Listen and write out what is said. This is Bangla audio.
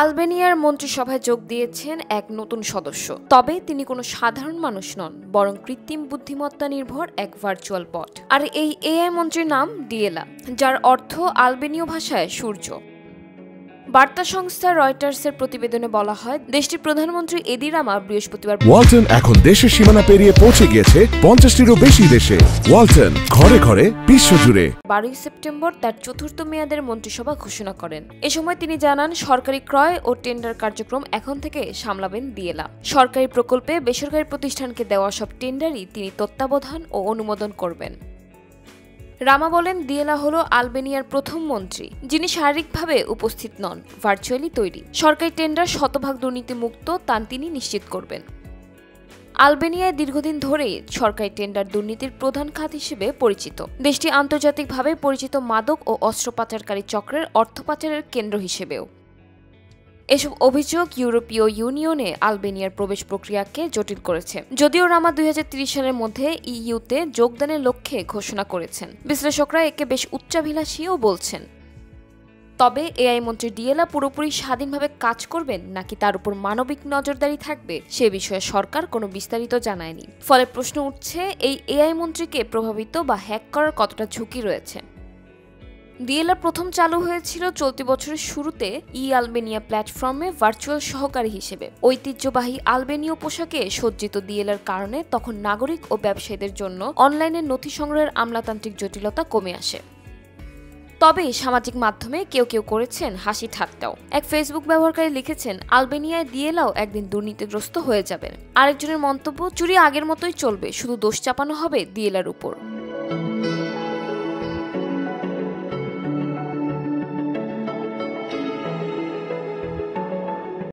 আলবেনিয়ার মন্ত্রিসভায় যোগ দিয়েছেন এক নতুন সদস্য। তবে তিনি কোনো সাধারণ মানুষ নন, বরং কৃত্রিম বুদ্ধিমত্তা নির্ভর এক ভার্চুয়াল বট। আর এই এআই মন্ত্রীর নাম ডিয়েলা, যার অর্থ আলবেনীয় ভাষায় সূর্য। বার্তা সংস্থা রয়টার্সের প্রতিবেদনে বলা হয়, দেশটির প্রধানমন্ত্রী এদি রামা বৃহস্পতিবার ওয়ালটন এখন দেশের সীমানা পেরিয়ে পৌঁছে গিয়েছে 50টিরও বেশি দেশে। ওয়ালটন, ঘরে ঘরে বিশ্বজুড়ে। 12 সেপ্টেম্বর তার চতুর্থ মেয়াদের মন্ত্রিসভা ঘোষণা করেন। এ সময় তিনি জানান, সরকারি ক্রয় ও টেন্ডার কার্যক্রম এখন থেকে সামলাবেন দিয়েলা। সরকারি প্রকল্পে বেসরকারি প্রতিষ্ঠানকে দেওয়া সব টেন্ডারই তিনি তত্ত্বাবধান ও অনুমোদন করবেন। রামা বলেন, দিয়েলা হলো আলবেনিয়ার প্রথম মন্ত্রী যিনি শারীরিকভাবে উপস্থিত নন, ভার্চুয়ালি তৈরি। সরকারি টেন্ডার শতভাগ দুর্নীতিমুক্ত তা তিনি নিশ্চিত করবেন। আলবেনিয়ায় দীর্ঘদিন ধরে সরকারি টেন্ডার দুর্নীতির প্রধান খাত হিসেবে পরিচিত। দেশটি আন্তর্জাতিকভাবে পরিচিত মাদক ও অস্ত্র পাচারকারী চক্রের অর্থ পাচারের কেন্দ্র হিসেবেও। এসব অভিযোগ ইউরোপীয় ইউনিয়নে আলবেনিয়ার প্রবেশ প্রক্রিয়াকে জটিল করেছে। যদিও রামা 2030 সালের মধ্যে ইইউতে যোগদানের লক্ষ্যে ঘোষণা করেছেন, বিশ্লেষকরা একে বেশ উচ্চাভিলাষীও বলছেন। তবে এআই মন্ত্রী ডিয়েলা পুরোপুরি স্বাধীনভাবে কাজ করবেন নাকি তার উপর মানবিক নজরদারি থাকবে, সে বিষয়ে সরকার কোনো বিস্তারিত জানায়নি। ফলে প্রশ্ন উঠছে, এই এআই মন্ত্রীকে প্রভাবিত বা হ্যাক করার কতটা ঝুঁকি রয়েছে। ডিয়েলা প্রথম চালু হয়েছিল চলতি বছরের শুরুতে আলবেনিয়া প্ল্যাটফর্মে ভার্চুয়াল সহকারী হিসেবে। ঐতিহ্যবাহী আলবেনীয় পোশাকে সজ্জিত ডিয়েলার কারণে তখন নাগরিক ও ব্যবসায়ীদের জন্য অনলাইনে নথি সংগ্রহের আমলাতান্ত্রিক জটিলতা কমে আসে। তবে সামাজিক মাধ্যমে কেউ কেউ করেছেন হাসি ঠাট্টাও। এক ফেসবুক ব্যবহারকারী লিখেছেন, আলবেনিয়ায় দিয়েলাও একদিন দুর্নীতিগ্রস্ত হয়ে যাবেন। আরেকজনের মন্তব্য, চুরি আগের মতোই চলবে, শুধু দোষ চাপানো হবে দিয়েলার উপর।